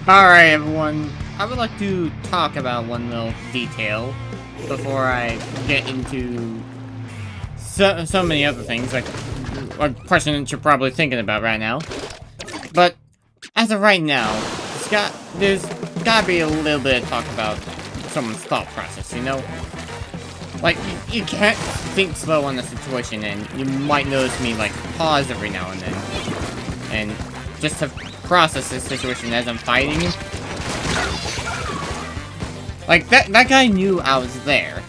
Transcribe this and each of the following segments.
Alright, everyone. I would like to talk about one little detail before I get into so many other things, like a question that you're probably thinking about right now. But as of right now, there's gotta be a little bit of talk about someone's thought process, you know? Like, you can't think slow on the situation, and you might notice me, like, pause every now and then. And just to process this situation as I'm fighting. Like, that guy knew I was there.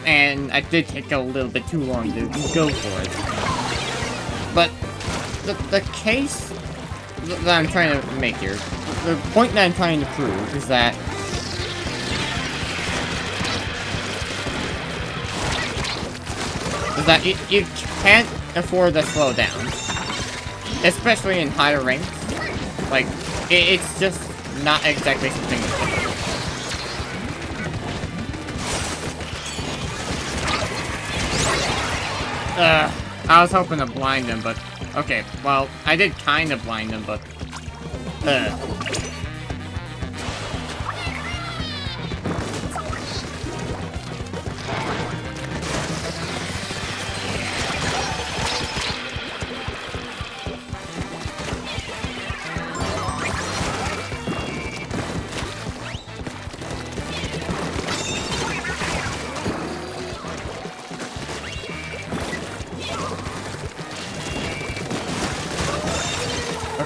And I did take a little bit too long to go for it. But the case that I'm trying to make here, the point that I'm trying to prove is that you can't afford to slow down. Especially in higher ranks. Like, it's just not exactly something to do. I was hoping to blind him, but... Okay, well, I did kind of blind him, but...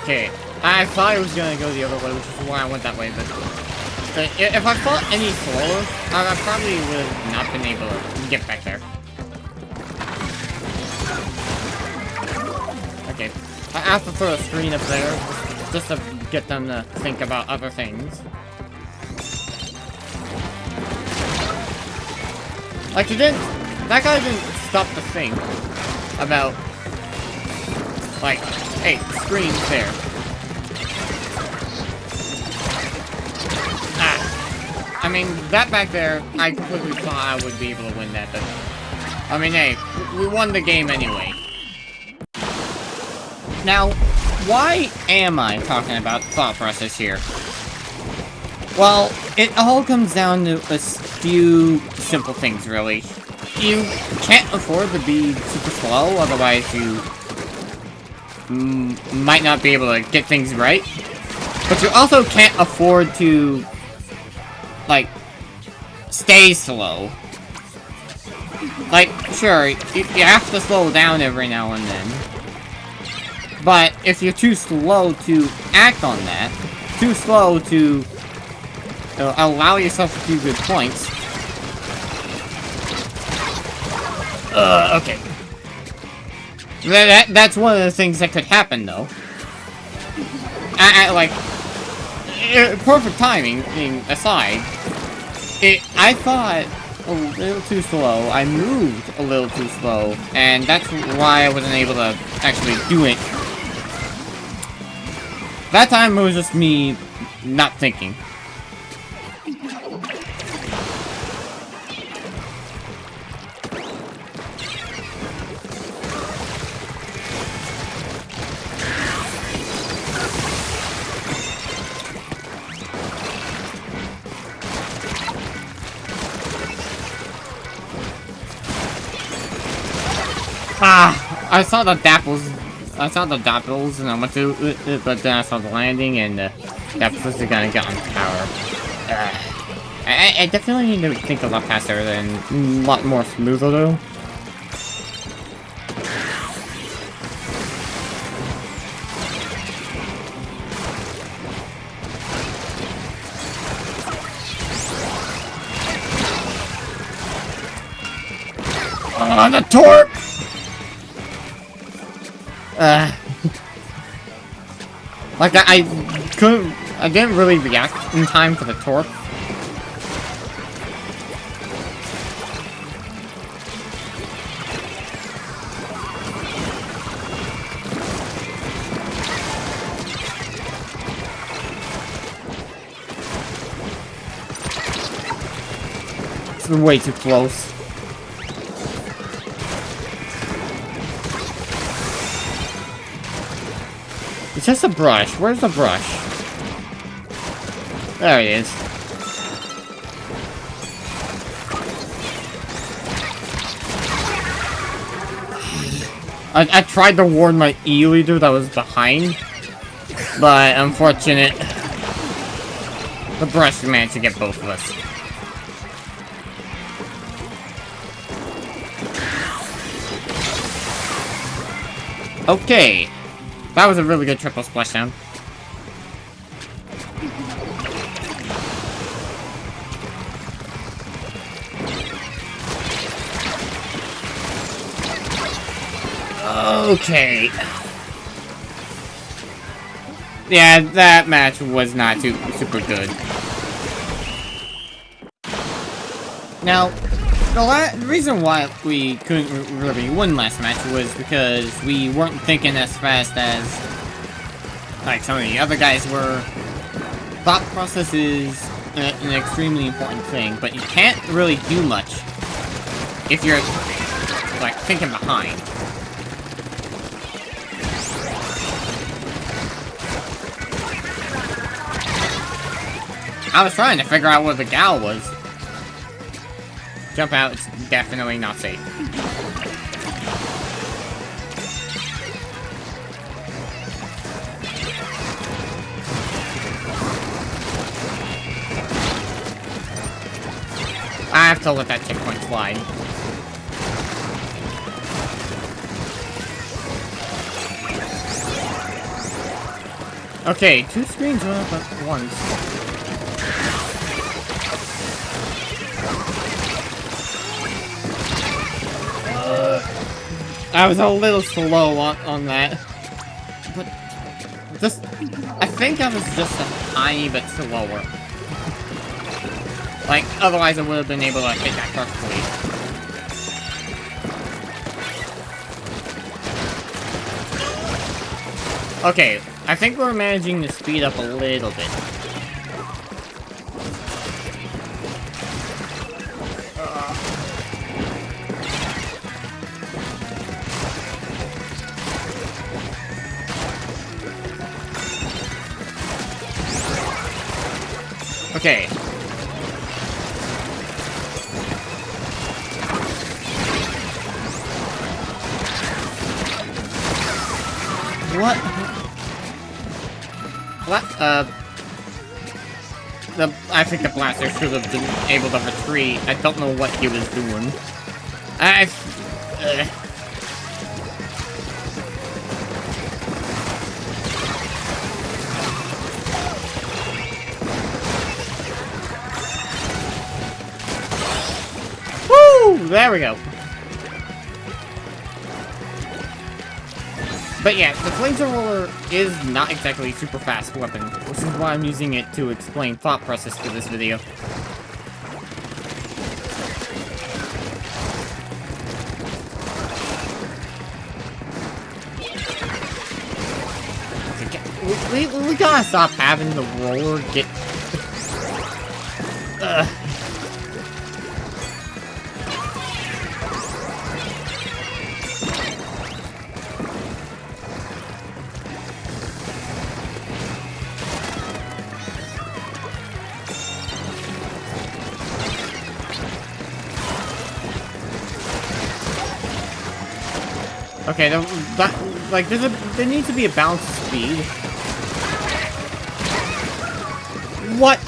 Okay, I thought I was gonna go the other way, which is why I went that way, but if I fought any slower, I probably would have not been able to get back there. Okay, I have to throw a screen up there, just to get them to think about other things. Like, that guy didn't stop to think about, like, hey, screen's there. I mean, that back there, I completely thought I would be able to win that, but... I mean, hey, we won the game anyway. Now, why am I talking about thought process here? Well, it all comes down to a few simple things, really. You can't afford to be super slow, otherwise you might not be able to get things right. But you also can't afford to, like, stay slow. Like, sure, you have to slow down every now and then. But if you're too slow to act on that, too slow to allow yourself a few good points. Okay. That's one of the things that could happen, though. Like, perfect timing aside, I thought a little too slow, I moved a little too slow, and that's why I wasn't able to actually do it. That time it was just me not thinking. I saw the dapples, and I went to it, but then I saw the landing, and the dapples are gonna get on the tower. I definitely need to think a lot faster and a lot more smoother, though. The torp! Like, I didn't really react in time for the torp. It's way too close. It's just a brush. Where's the brush? There he is. I tried to warn my E-leader that was behind, but unfortunate, the brush managed to get both of us. Okay, that was a really good triple splashdown. Okay. Yeah, that match was not super good. Now, the reason why we couldn't really win last match was because we weren't thinking as fast as like some of the other guys were. Thought process is an extremely important thing, but you can't really do much if you're like thinking behind. I was trying to figure out where the gal was. Jump out, it's definitely not safe. I have to let that checkpoint slide. Okay, 2 screens went up at once. I was a little slow on that. But just, I think I was just a tiny bit slower. Like, otherwise I would have been able to hit that perfectly. Okay, I think we're managing to speed up a little bit. Okay. What? I think the blaster should have been able to retreat. I don't know what he was doing. There we go. But yeah, the Flingza Roller is not exactly a super fast weapon, which is why I'm using it to explain thought process for this video. We gotta stop having the roller get... Okay, like there needs to be a balance of speed. What?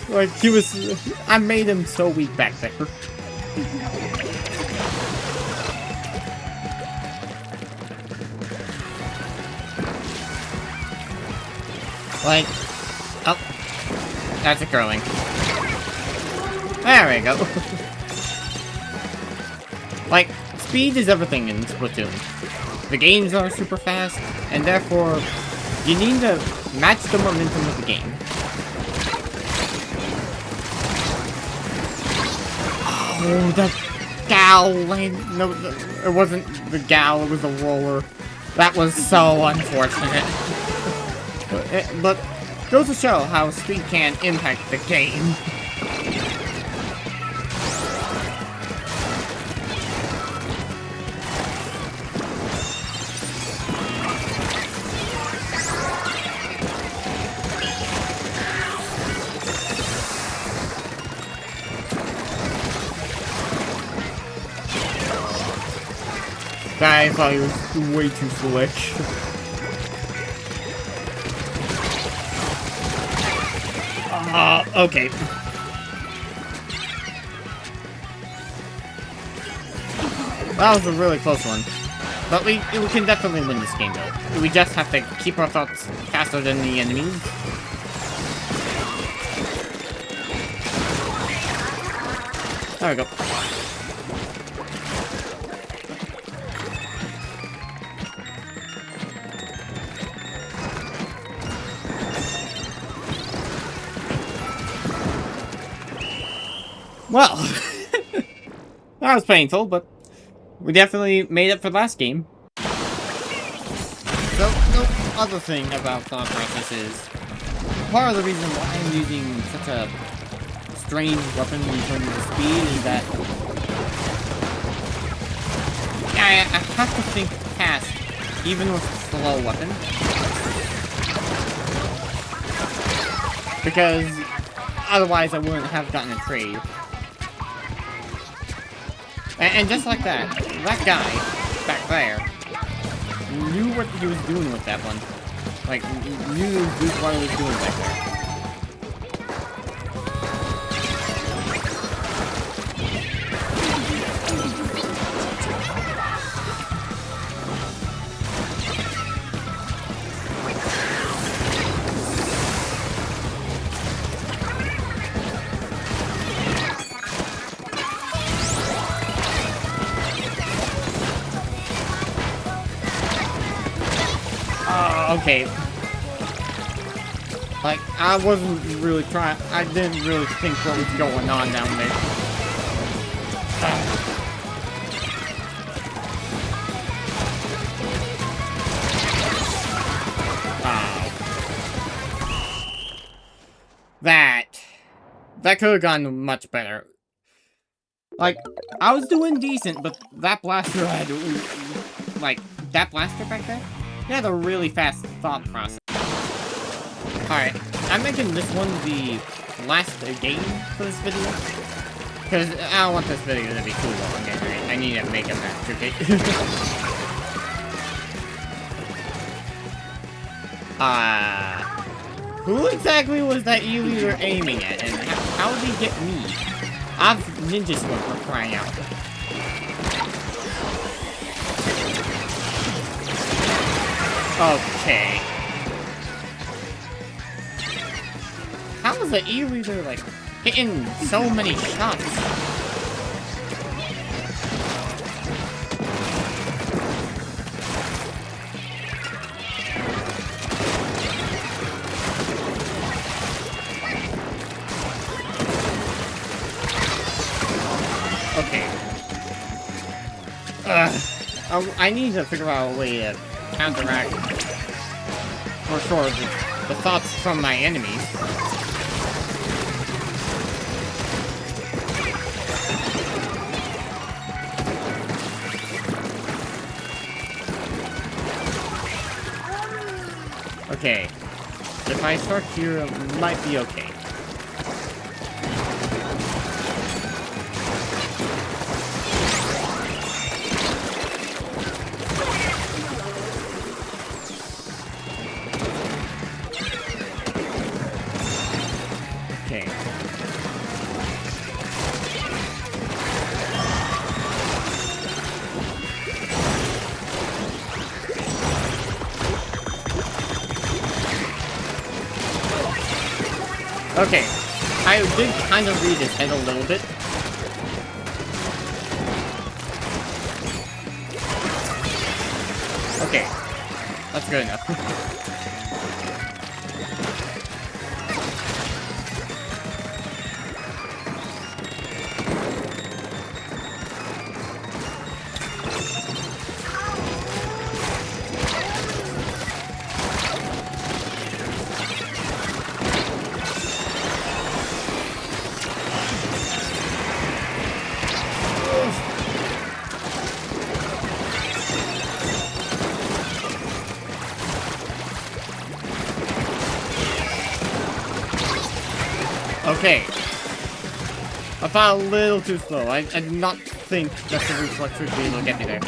Like he was, I made him so weak back there. Like, oh, that's a curling. There we go. Like, speed is everything in Splatoon. The games are super fast, and therefore, you need to match the momentum of the game. Oh, that gal lane. No, it wasn't the gal, it was the roller. That was so unfortunate. But goes to show how speed can impact the game. I thought he was way too slick. Okay. That was a really close one. But we can definitely win this game, though. We just have to keep our thoughts faster than the enemies. There we go. Well, that was painful, but we definitely made it for the last game. So, the other thing about thought process is, part of the reason why I'm using such a strange weapon in terms of speed is that I have to think fast, even with a slow weapon. Because otherwise I wouldn't have gotten a trade. And just like that, that guy back there knew what he was doing with that one. Like, knew what he was doing back there. Okay. Like, I wasn't really trying. I didn't really think what was going on down there. That could have gone much better. Like, I was doing decent, but that blaster had, like, that blaster back there? He had a really fast thought process. Alright, I'm making this one the last game for this video. Because I don't want this video to be too long, and I need to make a match, okay? Who exactly was that E-leader aiming at, and how did he get me? I've ninja smoke for crying out. Okay. How is the E-leader, like, hitting so many shots? Okay. I need to figure out a way to counteract, for sure, the thoughts from my enemies. Okay. If I start here, it might be okay. Okay, I did kind of read his head a little bit. Okay, that's good enough. Okay. I thought a little too slow. I did not think that the reflex would be able to get me there.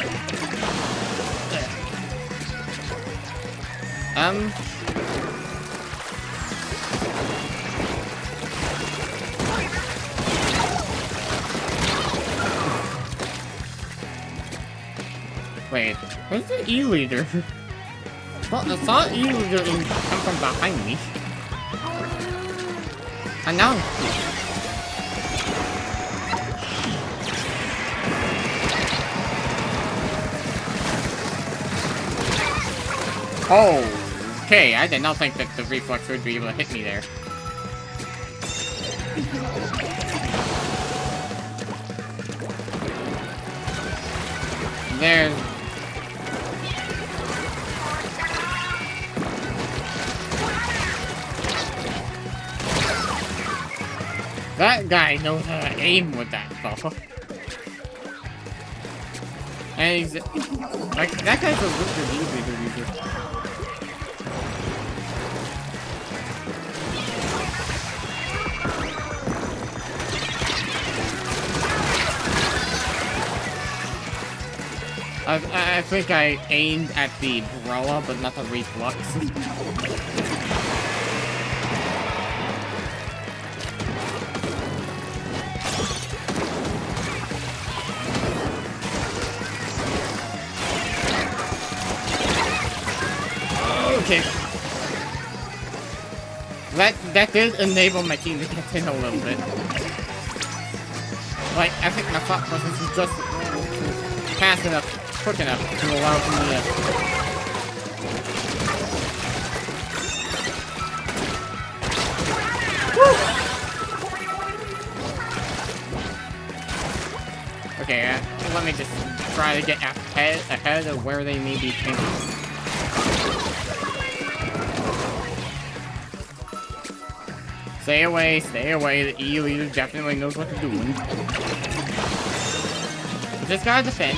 Wait, where's the E-leader? Well, I saw E-leader come from behind me. And now... Oh, okay, I did not think that the reflex would be able to hit me there. There's... That guy knows how to aim with that ball. And he's... Like, that guy's a really easy to use. I think I aimed at the umbrella, but not the reflux. Okay. That did enable my team to get in a little bit. Like, I think my thought process was just fast enough, quick enough to allow me to... Okay, let me just try to get ahead of where they may be thinking. Stay away, the E-leader definitely knows what to do. Just gotta defend.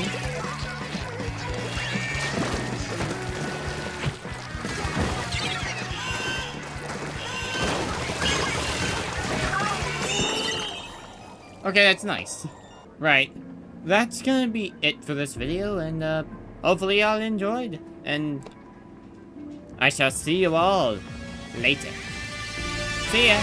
Okay, that's nice. Right, that's gonna be it for this video, and hopefully y'all enjoyed, and I shall see you all later. See ya!